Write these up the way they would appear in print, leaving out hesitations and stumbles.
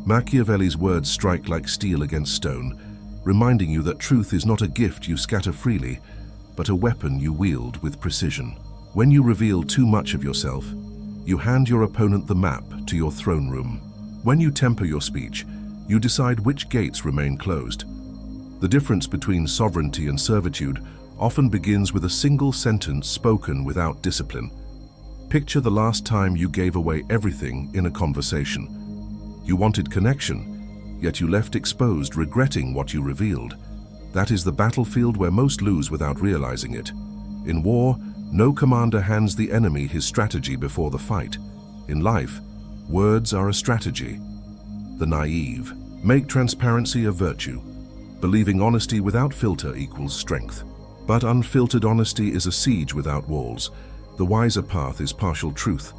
Machiavelli's words strike like steel against stone, reminding you that truth is not a gift you scatter freely, but a weapon you wield with precision. When you reveal too much of yourself, you hand your opponent the map to your throne room. When you temper your speech, you decide which gates remain closed. The difference between sovereignty and servitude often begins with a single sentence spoken without discipline. Picture the last time you gave away everything in a conversation. You wanted connection, yet you left exposed, regretting what you revealed. That is the battlefield where most lose without realizing it. In war, no commander hands the enemy his strategy before the fight. In life, words are a strategy. The naive make transparency a virtue. Believing honesty without filter equals strength. But unfiltered honesty is a siege without walls. The wiser path is partial truth.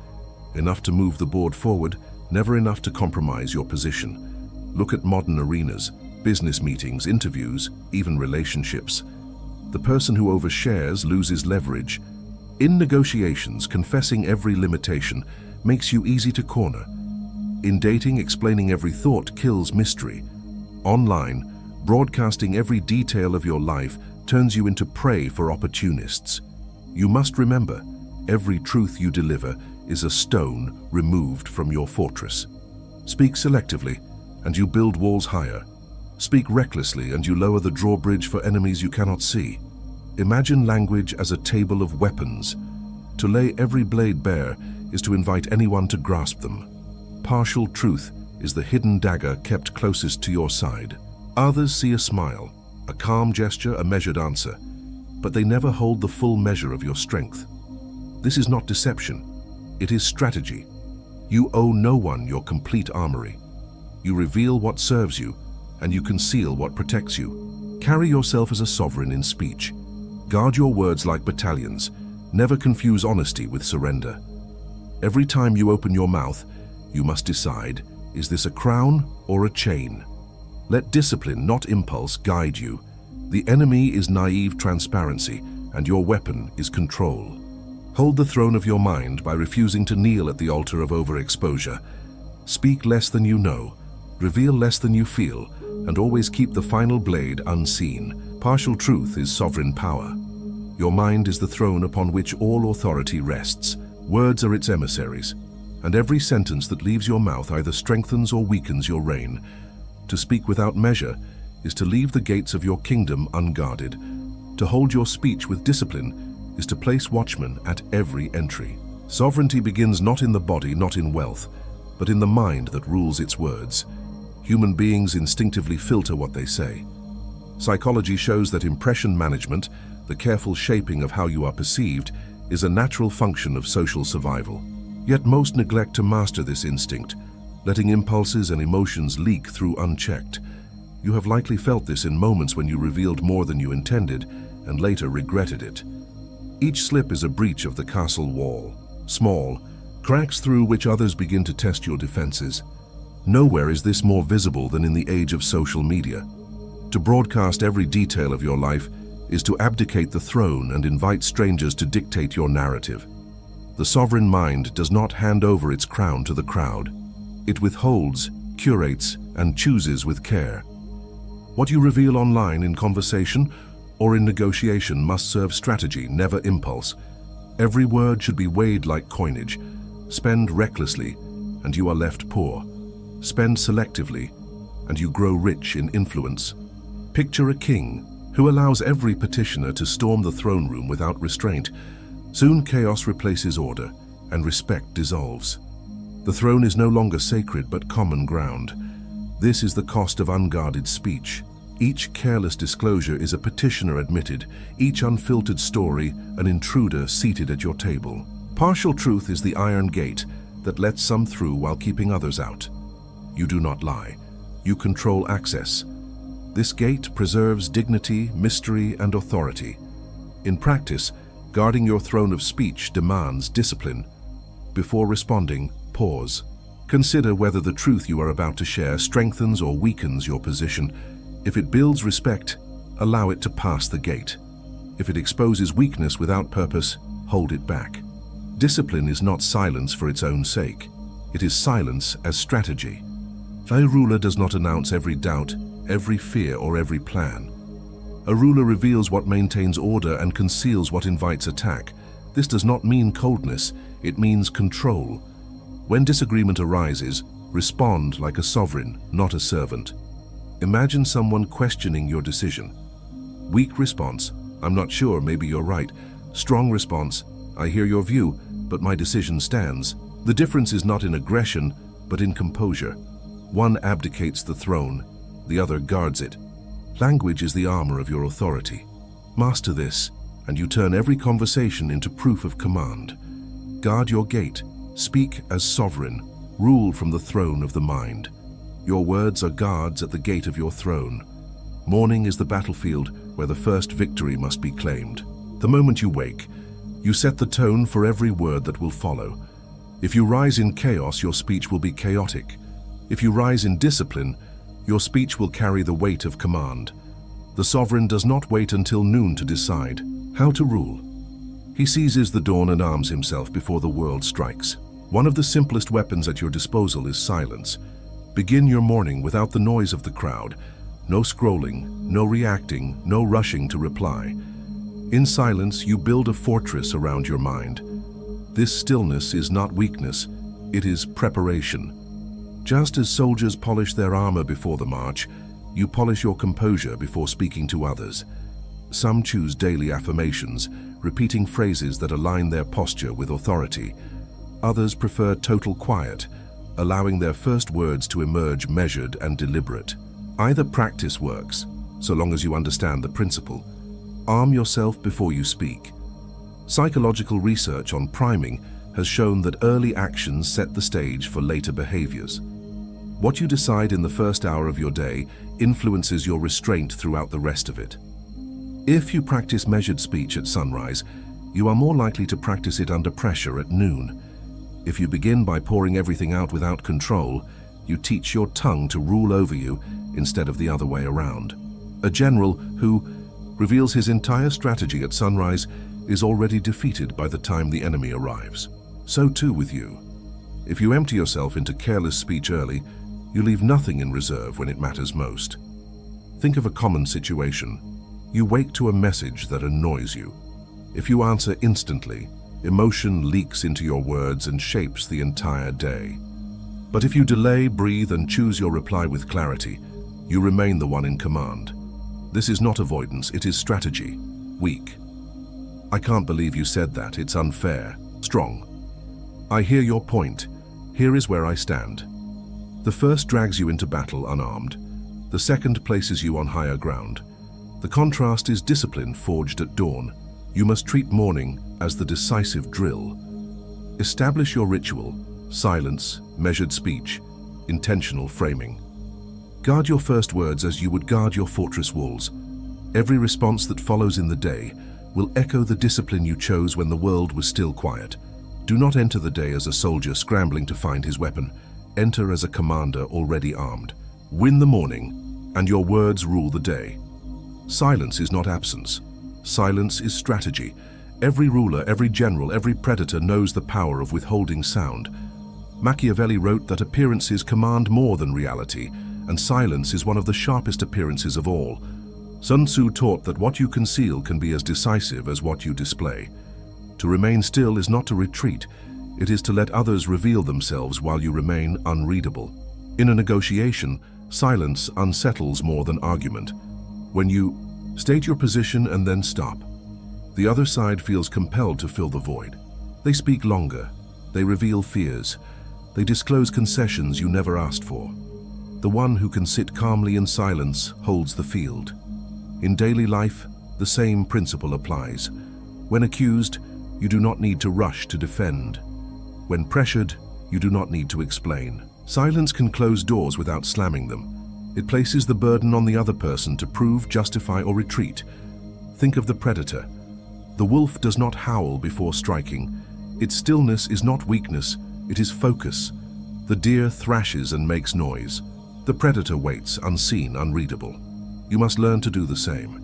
Enough to move the board forward, never enough to compromise your position. Look at modern arenas, business meetings, interviews, even relationships. The person who overshares loses leverage. In negotiations, confessing every limitation makes you easy to corner. In dating, explaining every thought kills mystery. Online, broadcasting every detail of your life turns you into prey for opportunists. You must remember, every truth you deliver is a stone removed from your fortress. Speak selectively, and you build walls higher. Speak recklessly, and you lower the drawbridge for enemies you cannot see. Imagine language as a table of weapons. To lay every blade bare is to invite anyone to grasp them. Partial truth is the hidden dagger kept closest to your side. Others see a smile, a calm gesture, a measured answer, but they never hold the full measure of your strength. This is not deception, it is strategy. You owe no one your complete armory. You reveal what serves you, and you conceal what protects you. Carry yourself as a sovereign in speech. Guard your words like battalions. Never confuse honesty with surrender. Every time you open your mouth, you must decide, is this a crown or a chain? Let discipline, not impulse, guide you. The enemy is naive transparency, and your weapon is control. Hold the throne of your mind by refusing to kneel at the altar of overexposure. Speak less than you know, reveal less than you feel, and always keep the final blade unseen. Partial truth is sovereign power. Your mind is the throne upon which all authority rests. Words are its emissaries, and every sentence that leaves your mouth either strengthens or weakens your reign. To speak without measure is to leave the gates of your kingdom unguarded. To hold your speech with discipline is to place watchmen at every entry. Sovereignty begins not in the body, not in wealth, but in the mind that rules its words. Human beings instinctively filter what they say. Psychology shows that impression management, the careful shaping of how you are perceived, is a natural function of social survival. Yet most neglect to master this instinct, letting impulses and emotions leak through unchecked. You have likely felt this in moments when you revealed more than you intended and later regretted it. Each slip is a breach of the castle wall, small, cracks through which others begin to test your defenses. Nowhere is this more visible than in the age of social media. To broadcast every detail of your life is to abdicate the throne and invite strangers to dictate your narrative. The sovereign mind does not hand over its crown to the crowd. It withholds, curates, and chooses with care. What you reveal online in conversation or in negotiation must serve strategy, never impulse. Every word should be weighed like coinage. Spend recklessly, and you are left poor. Spend selectively, and you grow rich in influence. Picture a king who allows every petitioner to storm the throne room without restraint. Soon chaos replaces order, and respect dissolves. The throne is no longer sacred but common ground. This is the cost of unguarded speech. Each careless disclosure is a petitioner admitted, each unfiltered story an intruder seated at your table. Partial truth is the iron gate that lets some through while keeping others out. You do not lie. You control access. This gate preserves dignity, mystery, and authority. In practice, guarding your throne of speech demands discipline. Before responding, pause. Consider whether the truth you are about to share strengthens or weakens your position. If it builds respect, allow it to pass the gate. If it exposes weakness without purpose, hold it back. Discipline is not silence for its own sake. It is silence as strategy. A ruler does not announce every doubt, every fear, or every plan. A ruler reveals what maintains order and conceals what invites attack. This does not mean coldness, it means control. When disagreement arises, respond like a sovereign, not a servant. Imagine someone questioning your decision. Weak response, "I'm not sure, maybe you're right." Strong response, "I hear your view, but my decision stands." The difference is not in aggression, but in composure. One abdicates the throne, the other guards it. Language is the armor of your authority. Master this, and you turn every conversation into proof of command. Guard your gate, speak as sovereign, rule from the throne of the mind. Your words are guards at the gate of your throne. Morning is the battlefield where the first victory must be claimed. The moment you wake, you set the tone for every word that will follow. If you rise in chaos, your speech will be chaotic. If you rise in discipline, your speech will carry the weight of command. The sovereign does not wait until noon to decide how to rule. He seizes the dawn and arms himself before the world strikes. One of the simplest weapons at your disposal is silence. Begin your morning without the noise of the crowd. No scrolling, no reacting, no rushing to reply. In silence, you build a fortress around your mind. This stillness is not weakness, it is preparation. Just as soldiers polish their armor before the march, you polish your composure before speaking to others. Some choose daily affirmations, repeating phrases that align their posture with authority. Others prefer total quiet, allowing their first words to emerge measured and deliberate. Either practice works, so long as you understand the principle. Arm yourself before you speak. Psychological research on priming has shown that early actions set the stage for later behaviors. What you decide in the first hour of your day influences your restraint throughout the rest of it. If you practice measured speech at sunrise, you are more likely to practice it under pressure at noon. If you begin by pouring everything out without control, you teach your tongue to rule over you instead of the other way around. A general who reveals his entire strategy at sunrise is already defeated by the time the enemy arrives. So too with you. If you empty yourself into careless speech early, you leave nothing in reserve when it matters most. Think of a common situation. You wake to a message that annoys you. If you answer instantly, emotion leaks into your words and shapes the entire day. But if you delay, breathe, and choose your reply with clarity, you remain the one in command. This is not avoidance, it is strategy. Weak. "I can't believe you said that, it's unfair." Strong. "I hear your point. Here is where I stand." The first drags you into battle unarmed. The second places you on higher ground. The contrast is discipline forged at dawn. You must treat morning as the decisive drill. Establish your ritual: silence, measured speech, intentional framing. Guard your first words as you would guard your fortress walls. Every response that follows in the day will echo the discipline you chose when the world was still quiet. Do not enter the day as a soldier scrambling to find his weapon. Enter as a commander already armed. Win the morning, and your words rule the day. Silence is not absence. Silence is strategy. Every ruler, every general, every predator knows the power of withholding sound. Machiavelli wrote that appearances command more than reality, and silence is one of the sharpest appearances of all. Sun Tzu taught that what you conceal can be as decisive as what you display. To remain still is not to retreat, it is to let others reveal themselves while you remain unreadable. In a negotiation, silence unsettles more than argument. When you state your position and then stop, the other side feels compelled to fill the void. They speak longer, they reveal fears, they disclose concessions you never asked for. The one who can sit calmly in silence holds the field. In daily life, the same principle applies. When accused, you do not need to rush to defend. When pressured, you do not need to explain. Silence can close doors without slamming them. It places the burden on the other person to prove, justify, or retreat. Think of the predator. The wolf does not howl before striking. Its stillness is not weakness, it is focus. The deer thrashes and makes noise. The predator waits, unseen, unreadable. You must learn to do the same.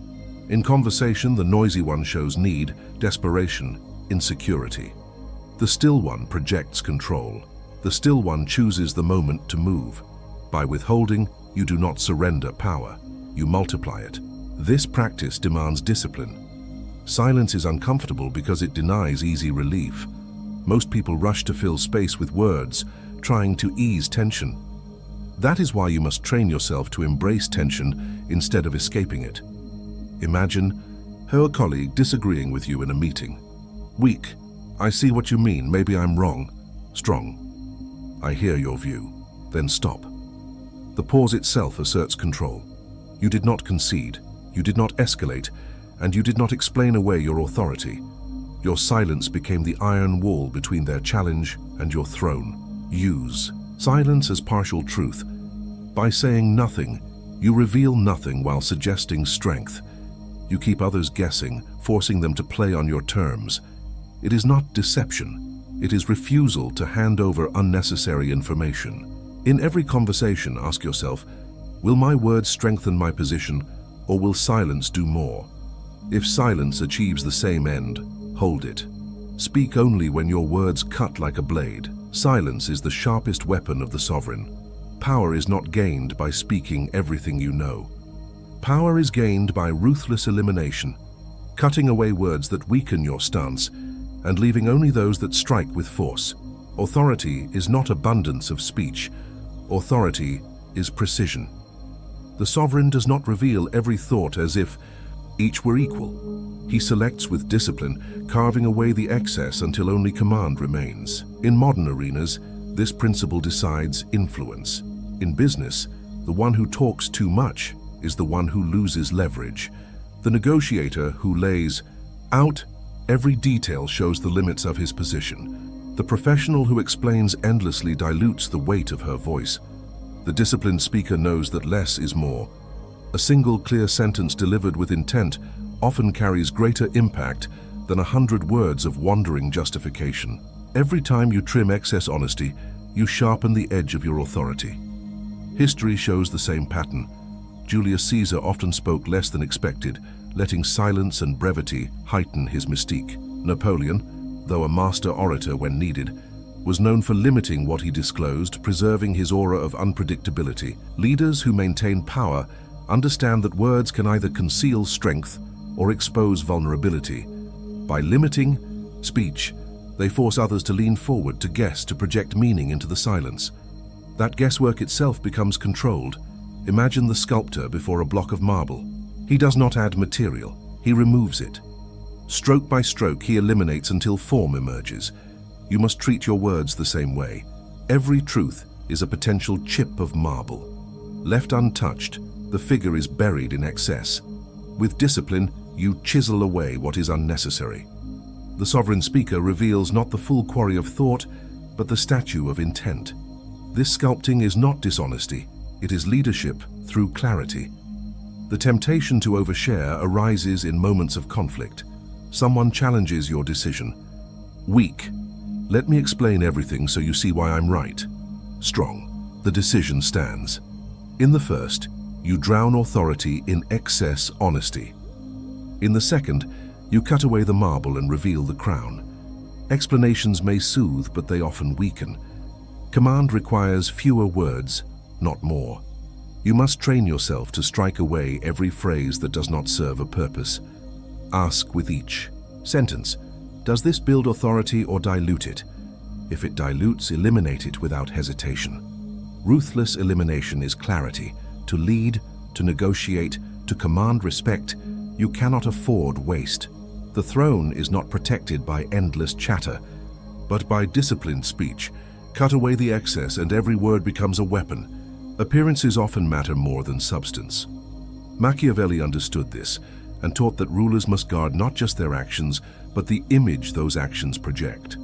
In conversation, the noisy one shows need, desperation, insecurity. The still one projects control. The still one chooses the moment to move. By withholding, you do not surrender power, you multiply it. This practice demands discipline. Silence is uncomfortable because it denies easy relief. Most people rush to fill space with words, trying to ease tension. That is why you must train yourself to embrace tension instead of escaping it. Imagine a colleague disagreeing with you in a meeting. Weak. I see what you mean, maybe I'm wrong. Strong. I hear your view. Then stop. The pause itself asserts control. You did not concede, you did not escalate, and you did not explain away your authority. Your silence became the iron wall between their challenge and your throne. Use silence as partial truth. By saying nothing, you reveal nothing while suggesting strength. You keep others guessing, forcing them to play on your terms. It is not deception. It is refusal to hand over unnecessary information. In every conversation, ask yourself, will my words strengthen my position, or will silence do more? If silence achieves the same end, hold it. Speak only when your words cut like a blade. Silence is the sharpest weapon of the sovereign. Power is not gained by speaking everything you know. Power is gained by ruthless elimination, cutting away words that weaken your stance and leaving only those that strike with force. Authority is not abundance of speech. Authority is precision. The sovereign does not reveal every thought as if each were equal. He selects with discipline, carving away the excess until only command remains. In modern arenas, this principle decides influence. In business, the one who talks too much is the one who loses leverage. The negotiator who lays out every detail shows the limits of his position. The professional who explains endlessly dilutes the weight of her voice. The disciplined speaker knows that less is more. A single clear sentence delivered with intent often carries greater impact than 100 words of wandering justification. Every time you trim excess honesty, you sharpen the edge of your authority. History shows the same pattern. Julius Caesar often spoke less than expected, letting silence and brevity heighten his mystique. Napoleon, though a master orator when needed, was known for limiting what he disclosed, preserving his aura of unpredictability. Leaders who maintain power understand that words can either conceal strength or expose vulnerability. By limiting speech, they force others to lean forward, to guess, to project meaning into the silence. That guesswork itself becomes controlled. Imagine the sculptor before a block of marble. He does not add material, he removes it. Stroke by stroke, he eliminates until form emerges. You must treat your words the same way. Every truth is a potential chip of marble. Left untouched, the figure is buried in excess. With discipline, you chisel away what is unnecessary. The sovereign speaker reveals not the full quarry of thought, but the statue of intent. This sculpting is not dishonesty, it is leadership through clarity. The temptation to overshare arises in moments of conflict. Someone challenges your decision. Weak. Let me explain everything so you see why I'm right. Strong. The decision stands. In the first, you drown authority in excess honesty. In the second, you cut away the marble and reveal the crown. Explanations may soothe, but they often weaken. Command requires fewer words, not more. You must train yourself to strike away every phrase that does not serve a purpose. Ask with each sentence, does this build authority or dilute it? If it dilutes, eliminate it without hesitation. Ruthless elimination is clarity. To lead, to negotiate, to command respect, you cannot afford waste. The throne is not protected by endless chatter, but by disciplined speech. Cut away the excess and every word becomes a weapon. Appearances often matter more than substance. Machiavelli understood this and taught that rulers must guard not just their actions, but the image those actions project.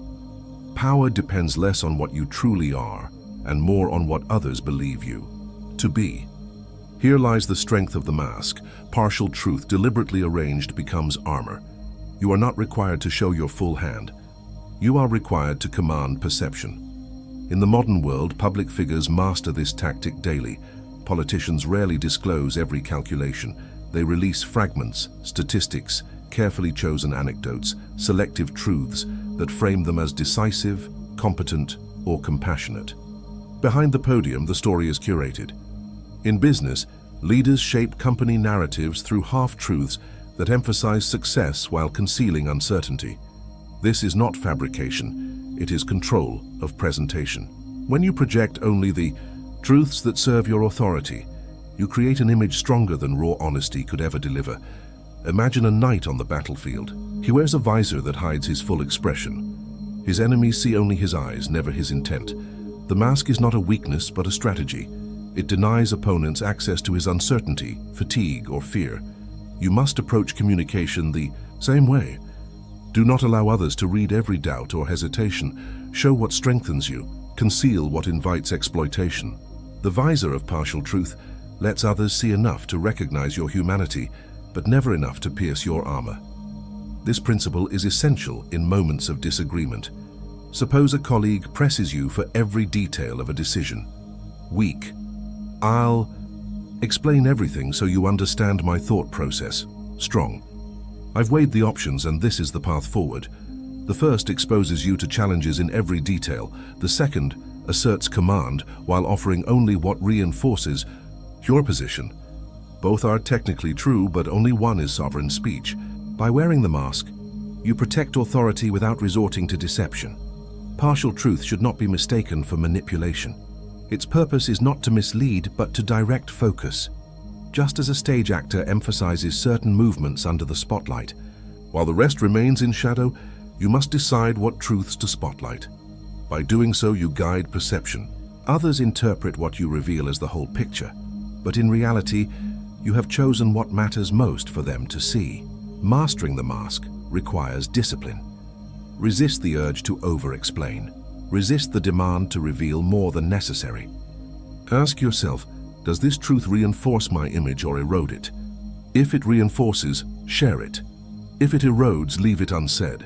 Power depends less on what you truly are and more on what others believe you to be. Here lies the strength of the mask. Partial truth deliberately arranged becomes armor. You are not required to show your full hand. You are required to command perception. In the modern world, public figures master this tactic daily. Politicians rarely disclose every calculation. They release fragments, statistics, carefully chosen anecdotes, selective truths that frame them as decisive, competent, or compassionate. Behind the podium, the story is curated. In business, leaders shape company narratives through half-truths that emphasize success while concealing uncertainty. This is not fabrication, it is control of presentation. When you project only the truths that serve your authority, you create an image stronger than raw honesty could ever deliver. Imagine a knight on the battlefield. He wears a visor that hides his full expression. His enemies see only his eyes, never his intent. The mask is not a weakness, but a strategy. It denies opponents access to his uncertainty, fatigue, or fear. You must approach communication the same way. Do not allow others to read every doubt or hesitation. Show what strengthens you. Conceal what invites exploitation. The visor of partial truth lets others see enough to recognize your humanity, but never enough to pierce your armor. This principle is essential in moments of disagreement. Suppose a colleague presses you for every detail of a decision. Weak. I'll explain everything so you understand my thought process. Strong. I've weighed the options and this is the path forward. The first exposes you to challenges in every detail. The second asserts command while offering only what reinforces your position. Both are technically true, but only one is sovereign speech. By wearing the mask, you protect authority without resorting to deception. Partial truth should not be mistaken for manipulation. Its purpose is not to mislead, but to direct focus. Just as a stage actor emphasizes certain movements under the spotlight, while the rest remains in shadow, you must decide what truths to spotlight. By doing so, you guide perception. Others interpret what you reveal as the whole picture, but in reality, you have chosen what matters most for them to see. Mastering the mask requires discipline. Resist the urge to over-explain. Resist the demand to reveal more than necessary. Ask yourself, does this truth reinforce my image or erode it? If it reinforces, share it. If it erodes, leave it unsaid.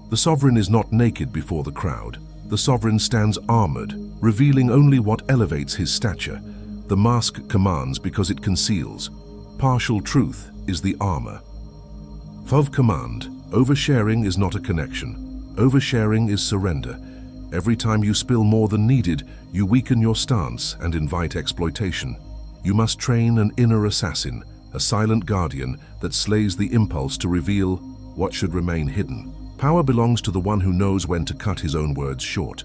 The sovereign is not naked before the crowd. The sovereign stands armored, revealing only what elevates his stature. The mask commands because it conceals. Partial truth is the armor. Of command, oversharing is not a connection. Oversharing is surrender. Every time you spill more than needed, you weaken your stance and invite exploitation. You must train an inner assassin, a silent guardian that slays the impulse to reveal what should remain hidden. Power belongs to the one who knows when to cut his own words short.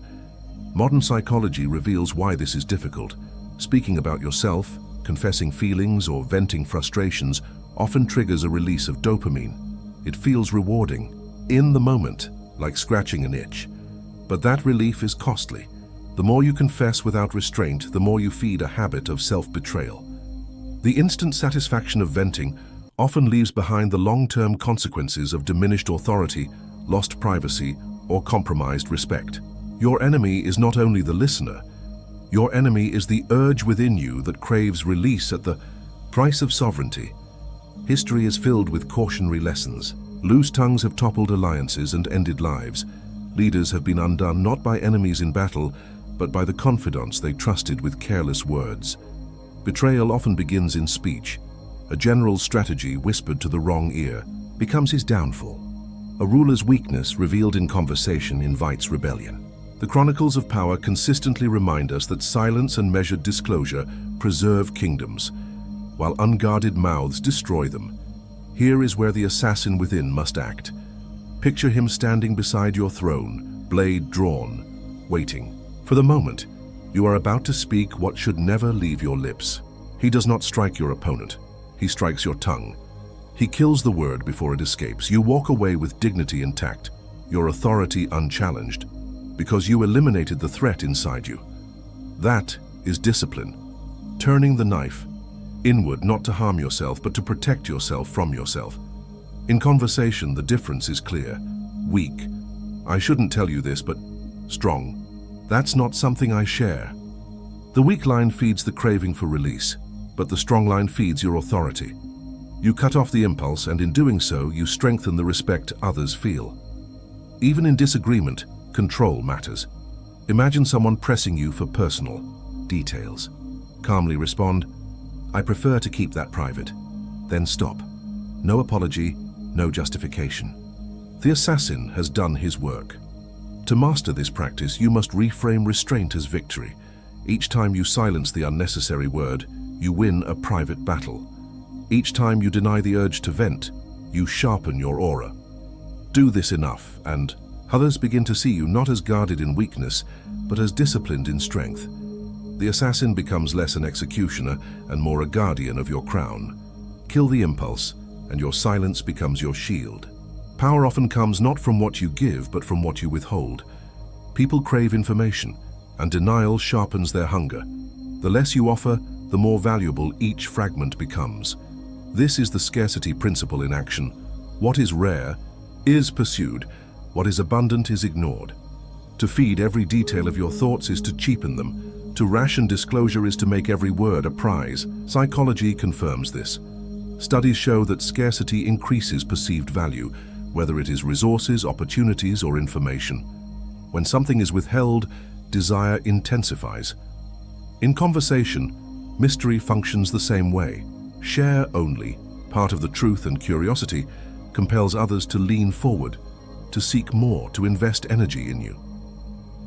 Modern psychology reveals why this is difficult. Speaking about yourself, confessing feelings, or venting frustrations often triggers a release of dopamine. It feels rewarding, in the moment, like scratching an itch. But that relief is costly. The more you confess without restraint, the more you feed a habit of self-betrayal. The instant satisfaction of venting often leaves behind the long-term consequences of diminished authority, lost privacy, or compromised respect. Your enemy is not only the listener, your enemy is the urge within you that craves release at the price of sovereignty. History is filled with cautionary lessons. Loose tongues have toppled alliances and ended lives. Leaders have been undone not by enemies in battle, but by the confidants they trusted with careless words. Betrayal often begins in speech. A general's strategy whispered to the wrong ear becomes his downfall. A ruler's weakness revealed in conversation invites rebellion. The chronicles of power consistently remind us that silence and measured disclosure preserve kingdoms, while unguarded mouths destroy them. Here is where the assassin within must act. Picture him standing beside your throne, blade drawn, waiting. For the moment, you are about to speak what should never leave your lips. He does not strike your opponent. He strikes your tongue. He kills the word before it escapes. You walk away with dignity intact, your authority unchallenged, because you eliminated the threat inside you. That is discipline. Turning the knife inward, not to harm yourself, but to protect yourself from yourself. In conversation, the difference is clear. Weak. I shouldn't tell you this, but strong. That's not something I share. The weak line feeds the craving for release, but the strong line feeds your authority. You cut off the impulse, and in doing so, you strengthen the respect others feel. Even in disagreement, control matters. Imagine someone pressing you for personal details. Calmly respond, "I prefer to keep that private." Then stop. No apology, no justification. The assassin has done his work. To master this practice, you must reframe restraint as victory. Each time you silence the unnecessary word, you win a private battle. Each time you deny the urge to vent, you sharpen your aura. Do this enough, and others begin to see you not as guarded in weakness, but as disciplined in strength. The assassin becomes less an executioner and more a guardian of your crown. Kill the impulse, and your silence becomes your shield. Power often comes not from what you give, but from what you withhold. People crave information, and denial sharpens their hunger. The less you offer, the more valuable each fragment becomes. This is the scarcity principle in action. What is rare is pursued, what is abundant is ignored. To feed every detail of your thoughts is to cheapen them. To ration disclosure is to make every word a prize. Psychology confirms this. Studies show that scarcity increases perceived value, whether it is resources, opportunities, or information. When something is withheld, desire intensifies. In conversation, mystery functions the same way. Share only, part of the truth and curiosity, compels others to lean forward, to seek more, to invest energy in you.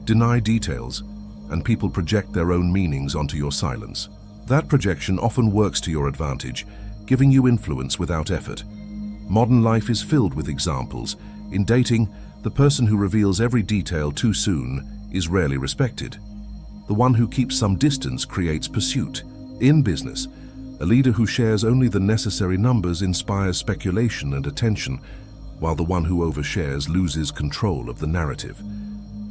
Deny details, and people project their own meanings onto your silence. That projection often works to your advantage, giving you influence without effort. Modern life is filled with examples. In dating, the person who reveals every detail too soon is rarely respected. The one who keeps some distance creates pursuit. In business, a leader who shares only the necessary numbers inspires speculation and attention, while the one who overshares loses control of the narrative.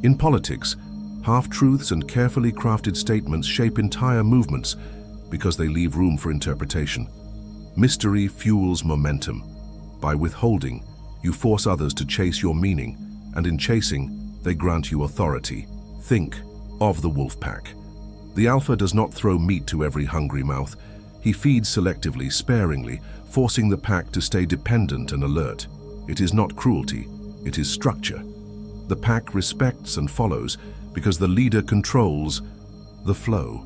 In politics, half-truths and carefully crafted statements shape entire movements because they leave room for interpretation. Mystery fuels momentum. By withholding, you force others to chase your meaning, and in chasing, they grant you authority. Think of the wolf pack. The alpha does not throw meat to every hungry mouth. He feeds selectively, sparingly, forcing the pack to stay dependent and alert. It is not cruelty, it is structure. The pack respects and follows because the leader controls the flow.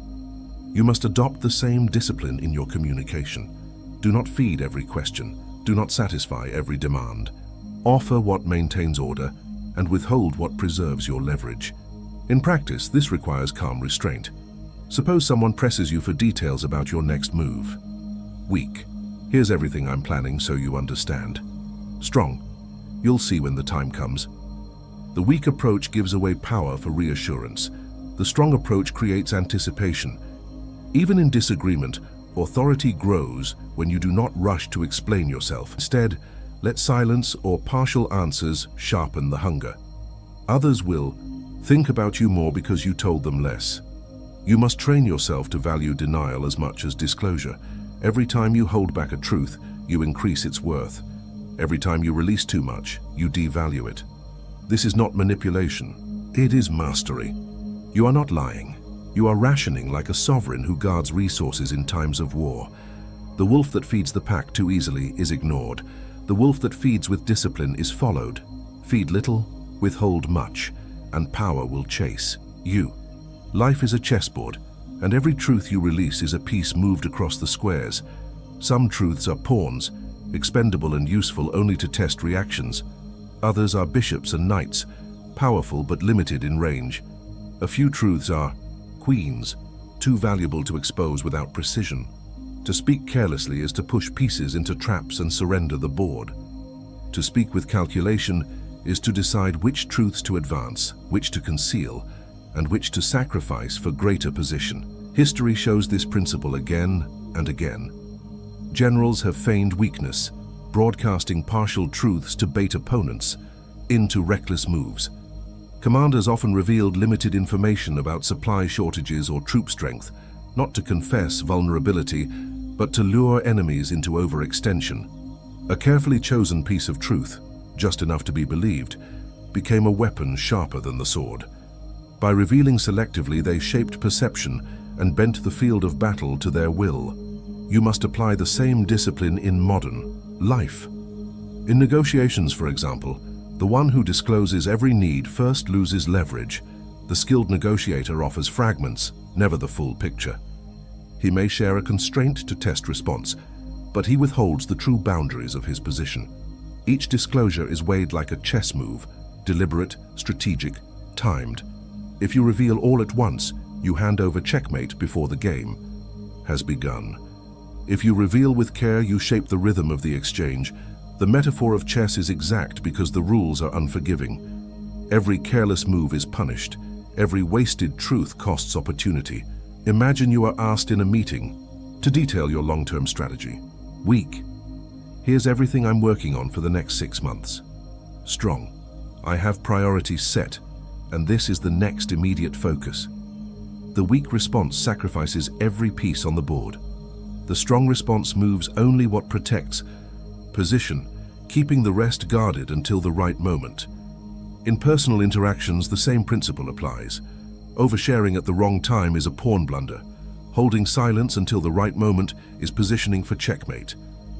You must adopt the same discipline in your communication. Do not feed every question. Do not satisfy every demand. Offer what maintains order and withhold what preserves your leverage. In practice, this requires calm restraint. Suppose someone presses you for details about your next move. Weak. Here's everything I'm planning so you understand. Strong. You'll see when the time comes. The weak approach gives away power for reassurance. The strong approach creates anticipation. Even in disagreement, authority grows when you do not rush to explain yourself. Instead, let silence or partial answers sharpen the hunger. Others will think about you more because you told them less. You must train yourself to value denial as much as disclosure. Every time you hold back a truth, you increase its worth. Every time you release too much, you devalue it. This is not manipulation. It is mastery. You are not lying. You are rationing like a sovereign who guards resources in times of war. The wolf that feeds the pack too easily is ignored. The wolf that feeds with discipline is followed. Feed little, withhold much, and power will chase you. Life is a chessboard, and every truth you release is a piece moved across the squares. Some truths are pawns, expendable and useful only to test reactions. Others are bishops and knights, powerful but limited in range. A few truths are queens, too valuable to expose without precision. To speak carelessly is to push pieces into traps and surrender the board. To speak with calculation is to decide which truths to advance, which to conceal, and which to sacrifice for greater position. History shows this principle again and again. Generals have feigned weakness, broadcasting partial truths to bait opponents into reckless moves. Commanders often revealed limited information about supply shortages or troop strength, not to confess vulnerability, but to lure enemies into overextension. A carefully chosen piece of truth, just enough to be believed, became a weapon sharper than the sword. By revealing selectively, they shaped perception and bent the field of battle to their will. You must apply the same discipline in modern life. In negotiations, for example, the one who discloses every need first loses leverage. The skilled negotiator offers fragments, never the full picture. He may share a constraint to test response, but he withholds the true boundaries of his position. Each disclosure is weighed like a chess move, deliberate, strategic, timed. If you reveal all at once, You hand over checkmate before the game has begun. If you reveal with care, you shape the rhythm of the exchange. The metaphor of chess is exact because the rules are unforgiving. Every careless move is punished. Every wasted truth costs opportunity. Imagine you are asked in a meeting to detail your long-term strategy. Weak. Here's everything I'm working on for the next 6 months. Strong. I have priorities set, and this is the next immediate focus. The weak response sacrifices every piece on the board. The strong response moves only what protects position, keeping the rest guarded until the right moment. In personal interactions, the same principle applies. Oversharing at the wrong time is a pawn blunder. Holding silence until the right moment is positioning for checkmate.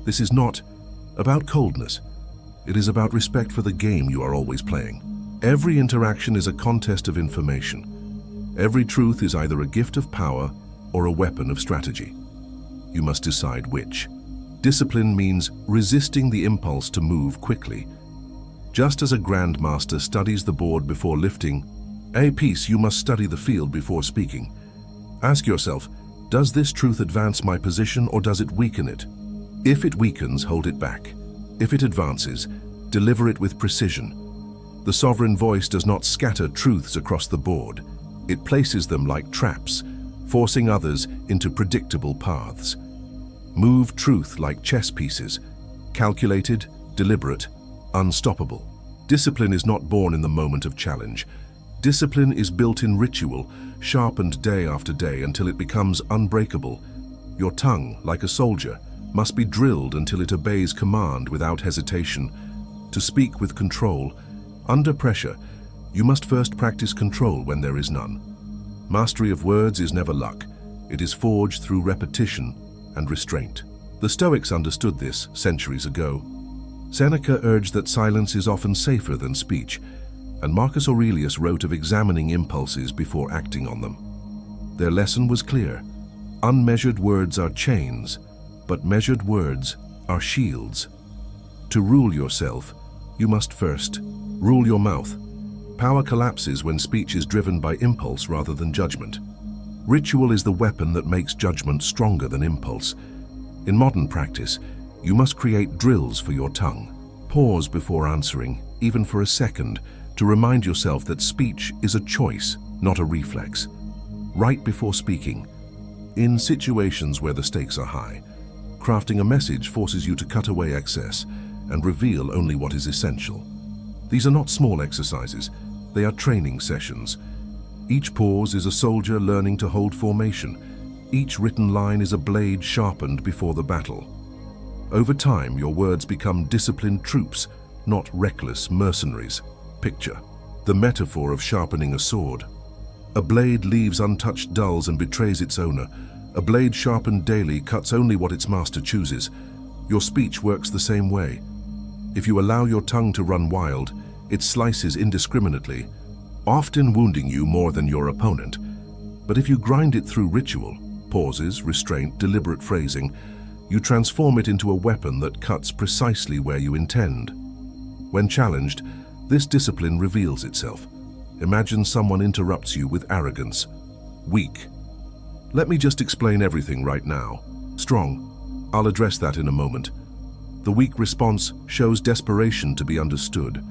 This is not about coldness. It is about respect for the game you are always playing. Every interaction is a contest of information. Every truth is either a gift of power or a weapon of strategy. You must decide which. Discipline means resisting the impulse to move quickly. Just as a grandmaster studies the board before lifting a piece, you must study the field before speaking. Ask yourself, does this truth advance my position or does it weaken it? If it weakens, hold it back. If it advances, deliver it with precision. The sovereign voice does not scatter truths across the board. It places them like traps, forcing others into predictable paths. Move truth like chess pieces, calculated, deliberate, unstoppable. Discipline is not born in the moment of challenge. Discipline is built in ritual, sharpened day after day until it becomes unbreakable. Your tongue, like a soldier, must be drilled until it obeys command without hesitation. To speak with control, under pressure, you must first practice control when there is none. Mastery of words is never luck. It is forged through repetition and restraint. The Stoics understood this centuries ago. Seneca urged that silence is often safer than speech, and Marcus Aurelius wrote of examining impulses before acting on them. Their lesson was clear. Unmeasured words are chains, but measured words are shields. To rule yourself, you must first rule your mouth. Power collapses when speech is driven by impulse rather than judgment. Ritual is the weapon that makes judgment stronger than impulse. In modern practice, you must create drills for your tongue. Pause before answering, even for a second, to remind yourself that speech is a choice, not a reflex. Write before speaking. In situations where the stakes are high, crafting a message forces you to cut away excess and reveal only what is essential. These are not small exercises, they are training sessions. Each pause is a soldier learning to hold formation. Each written line is a blade sharpened before the battle. Over time, your words become disciplined troops, not reckless mercenaries. Picture the metaphor of sharpening a sword. A blade leaves untouched dulls and betrays its owner. A blade sharpened daily cuts only what its master chooses. Your speech works the same way. If you allow your tongue to run wild, it slices indiscriminately, often wounding you more than your opponent. But if you grind it through ritual, pauses, restraint, deliberate phrasing, you transform it into a weapon that cuts precisely where you intend. When challenged, this discipline reveals itself. Imagine someone interrupts you with arrogance. Weak. Let me just explain everything right now. Strong. I'll address that in a moment. The weak response shows desperation to be understood.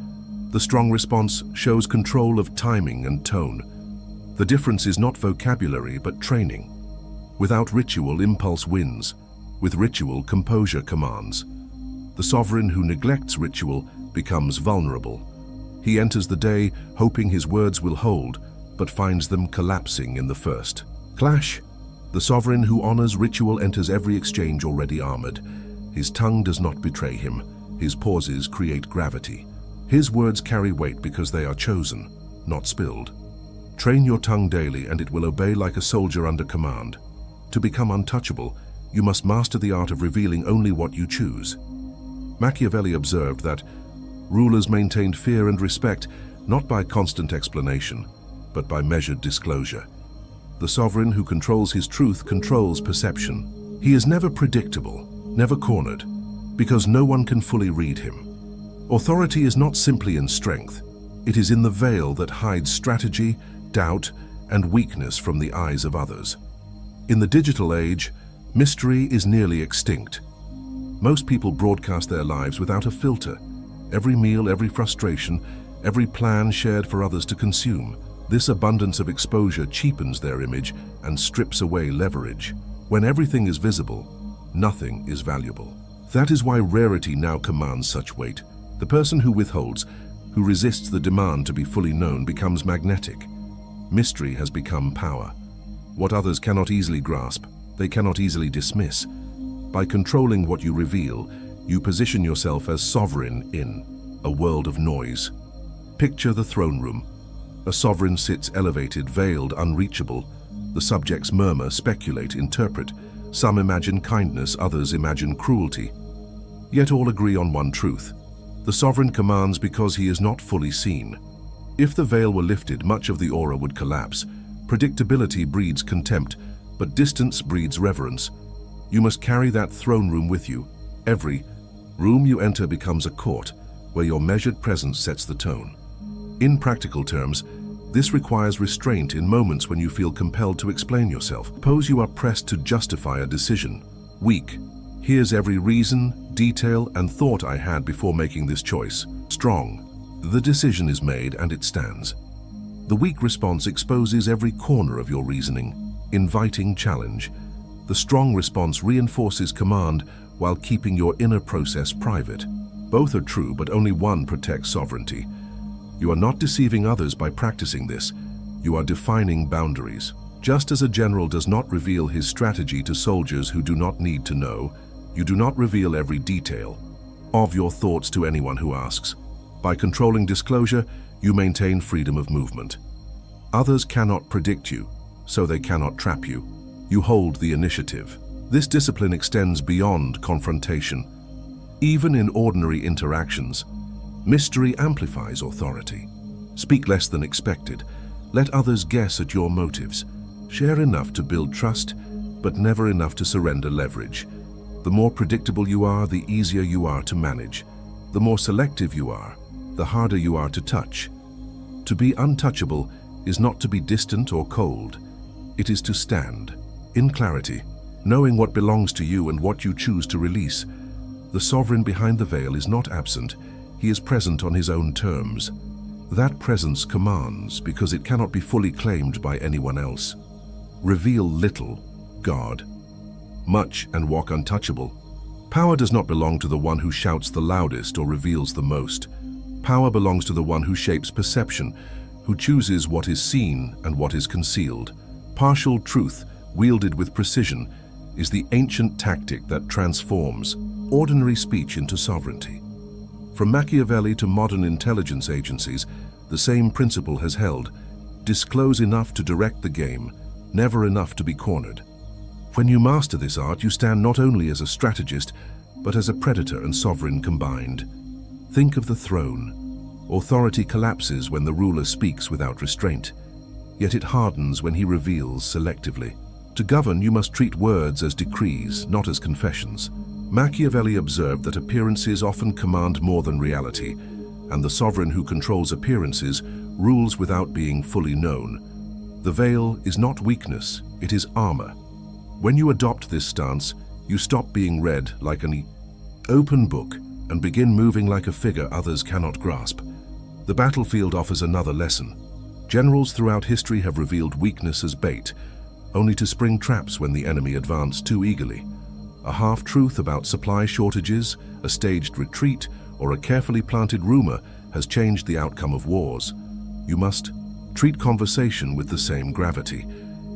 The strong response shows control of timing and tone. The difference is not vocabulary, but training. Without ritual, impulse wins. With ritual, composure commands. The sovereign who neglects ritual becomes vulnerable. He enters the day hoping his words will hold, but finds them collapsing in the first clash. The sovereign who honors ritual enters every exchange already armored. His tongue does not betray him. His pauses create gravity. His words carry weight because they are chosen, not spilled. Train your tongue daily and it will obey like a soldier under command. To become untouchable, you must master the art of revealing only what you choose. Machiavelli observed that rulers maintained fear and respect not by constant explanation, but by measured disclosure. The sovereign who controls his truth controls perception. He is never predictable, never cornered, because no one can fully read him. Authority is not simply in strength. It is in the veil that hides strategy, doubt, and weakness from the eyes of others. In the digital age, mystery is nearly extinct. Most people broadcast their lives without a filter. Every meal, every frustration, every plan shared for others to consume. This abundance of exposure cheapens their image and strips away leverage. When everything is visible, nothing is valuable. That is why rarity now commands such weight. The person who withholds, who resists the demand to be fully known, becomes magnetic. Mystery has become power. What others cannot easily grasp, they cannot easily dismiss. By controlling what you reveal, you position yourself as sovereign in a world of noise. Picture the throne room. A sovereign sits elevated, veiled, unreachable. The subjects murmur, speculate, interpret. Some imagine kindness, others imagine cruelty. Yet all agree on one truth. The sovereign commands because he is not fully seen. If the veil were lifted, much of the aura would collapse. Predictability breeds contempt, but distance breeds reverence. You must carry that throne room with you. Every room you enter becomes a court, where your measured presence sets the tone. In practical terms, this requires restraint in moments when you feel compelled to explain yourself. Suppose you are pressed to justify a decision. Weak. Here's every reason, detail, and thought I had before making this choice. Strong. The decision is made and it stands. The weak response exposes every corner of your reasoning, inviting challenge. The strong response reinforces command while keeping your inner process private. Both are true, but only one protects sovereignty. You are not deceiving others by practicing this. You are defining boundaries. Just as a general does not reveal his strategy to soldiers who do not need to know, you do not reveal every detail of your thoughts to anyone who asks. By controlling disclosure, you maintain freedom of movement. Others cannot predict you, so they cannot trap you. You hold the initiative. This discipline extends beyond confrontation. Even in ordinary interactions, mystery amplifies authority. Speak less than expected. Let others guess at your motives. Share enough to build trust, but never enough to surrender leverage. The more predictable you are, the easier you are to manage. The more selective you are, the harder you are to touch. To be untouchable is not to be distant or cold. It is to stand in clarity, knowing what belongs to you and what you choose to release. The sovereign behind the veil is not absent. He is present on his own terms. That presence commands because it cannot be fully claimed by anyone else. Reveal little, guard much, and walk untouchable. Power does not belong to the one who shouts the loudest or reveals the most. Power belongs to the one who shapes perception, who chooses what is seen and what is concealed. Partial truth, wielded with precision, is the ancient tactic that transforms ordinary speech into sovereignty. From Machiavelli to modern intelligence agencies, the same principle has held: disclose enough to direct the game, never enough to be cornered. When you master this art, you stand not only as a strategist, but as a predator and sovereign combined. Think of the throne. Authority collapses when the ruler speaks without restraint, yet it hardens when he reveals selectively. To govern, you must treat words as decrees, not as confessions. Machiavelli observed that appearances often command more than reality, and the sovereign who controls appearances rules without being fully known. The veil is not weakness, it is armor. When you adopt this stance, you stop being read like an open book and begin moving like a figure others cannot grasp. The battlefield offers another lesson. Generals throughout history have revealed weakness as bait, only to spring traps when the enemy advance too eagerly. A half-truth about supply shortages, a staged retreat, or a carefully planted rumor has changed the outcome of wars. You must treat conversation with the same gravity.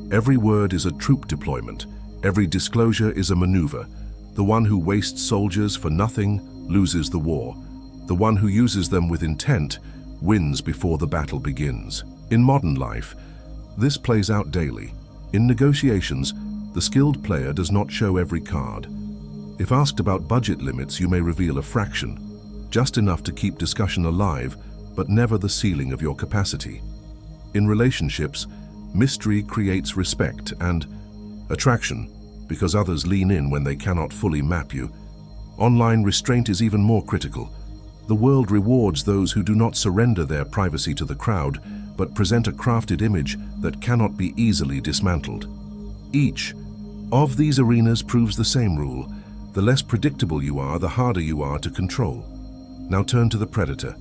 Every word is a troop deployment. Every disclosure is a maneuver. The one who wastes soldiers for nothing loses the war. The one who uses them with intent wins before the battle begins. In modern life, this plays out daily. In negotiations, the skilled player does not show every card. If asked about budget limits, you may reveal a fraction, just enough to keep discussion alive, but never the ceiling of your capacity. In relationships, mystery creates respect and attraction, because others lean in when they cannot fully map you. Online restraint is even more critical. The world rewards those who do not surrender their privacy to the crowd, but present a crafted image that cannot be easily dismantled. Each of these arenas proves the same rule: the less predictable you are, the harder you are to control. Now turn to the predator.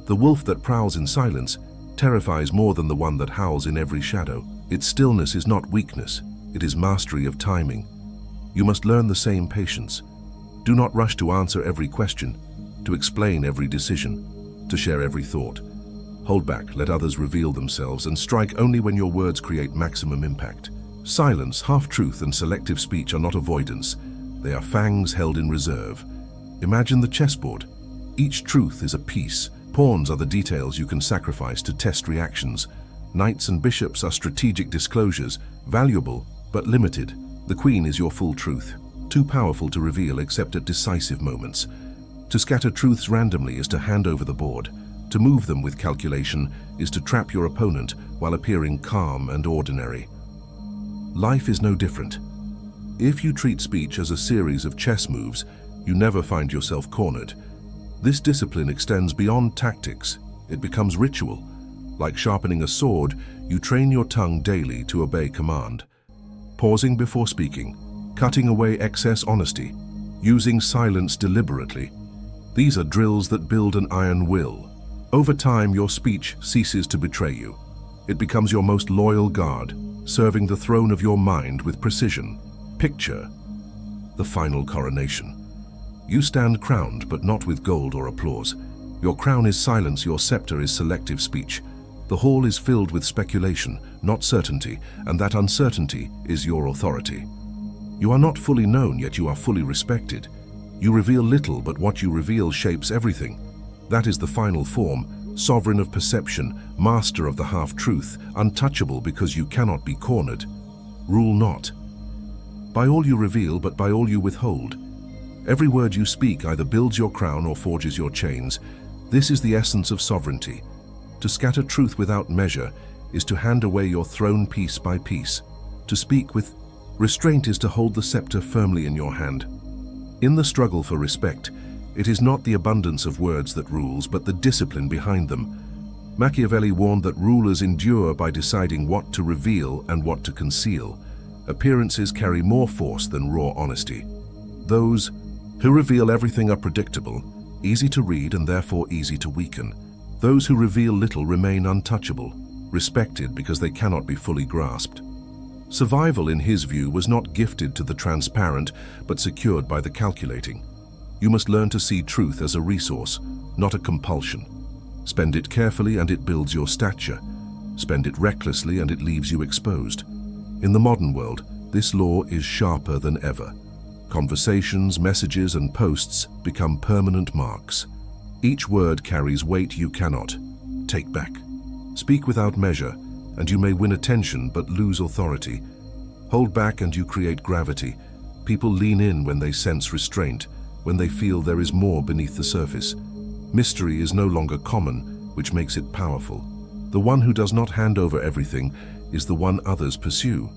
The wolf that prowls in silence terrifies more than the one that howls in every shadow. Its stillness is not weakness, it is mastery of timing. You must learn the same patience. Do not rush to answer every question, to explain every decision, to share every thought. Hold back, let others reveal themselves, and strike only when your words create maximum impact. Silence, half-truth, and selective speech are not avoidance. They are fangs held in reserve. Imagine the chessboard. Each truth is a piece. Pawns are the details you can sacrifice to test reactions. Knights and bishops are strategic disclosures, valuable but limited. The queen is your full truth, too powerful to reveal except at decisive moments. To scatter truths randomly is to hand over the board. To move them with calculation is to trap your opponent while appearing calm and ordinary. Life is no different. If you treat speech as a series of chess moves, you never find yourself cornered. This discipline extends beyond tactics. It becomes ritual. Like sharpening a sword, you train your tongue daily to obey command. Pausing before speaking, cutting away excess honesty, using silence deliberately. These are drills that build an iron will. Over time, your speech ceases to betray you. It becomes your most loyal guard, serving the throne of your mind with precision. Picture the final coronation. You stand crowned, but not with gold or applause. Your crown is silence, your scepter is selective speech. The hall is filled with speculation, not certainty, and that uncertainty is your authority. You are not fully known, yet you are fully respected. You reveal little, but what you reveal shapes everything. That is the final form, sovereign of perception, master of the half-truth, untouchable because you cannot be cornered. Rule not by all you reveal, but by all you withhold. Every word you speak either builds your crown or forges your chains. This is the essence of sovereignty. To scatter truth without measure is to hand away your throne piece by piece. To speak with restraint is to hold the scepter firmly in your hand. In the struggle for respect, it is not the abundance of words that rules, but the discipline behind them. Machiavelli warned that rulers endure by deciding what to reveal and what to conceal. Appearances carry more force than raw honesty. Those who reveal everything are predictable, easy to read and therefore easy to weaken. Those who reveal little remain untouchable, respected because they cannot be fully grasped. Survival, in his view, was not gifted to the transparent, but secured by the calculating. You must learn to see truth as a resource, not a compulsion. Spend it carefully and it builds your stature. Spend it recklessly and it leaves you exposed. In the modern world, this law is sharper than ever. Conversations, messages, and posts become permanent marks. Each word carries weight you cannot take back. Speak without measure, and you may win attention but lose authority. Hold back and you create gravity. People lean in when they sense restraint, when they feel there is more beneath the surface. Mystery is no longer common, which makes it powerful. The one who does not hand over everything is the one others pursue.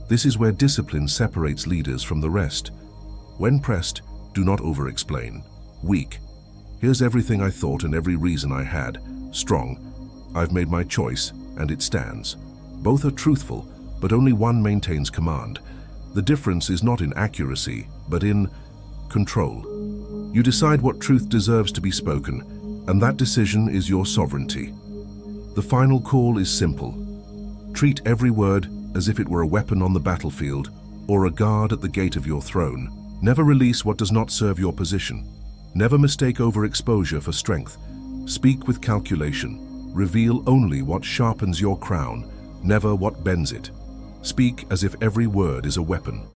This is where discipline separates leaders from the rest. When pressed, do not over-explain. Weak. Here's everything I thought and every reason I had. Strong. I've made my choice, and it stands. Both are truthful, but only one maintains command. The difference is not in accuracy, but in control. You decide what truth deserves to be spoken, and that decision is your sovereignty. The final call is simple. Treat every word as if it were a weapon on the battlefield or a guard at the gate of your throne. Never release what does not serve your position. Never mistake overexposure for strength. Speak with calculation. Reveal only what sharpens your crown, never what bends it. Speak as if every word is a weapon.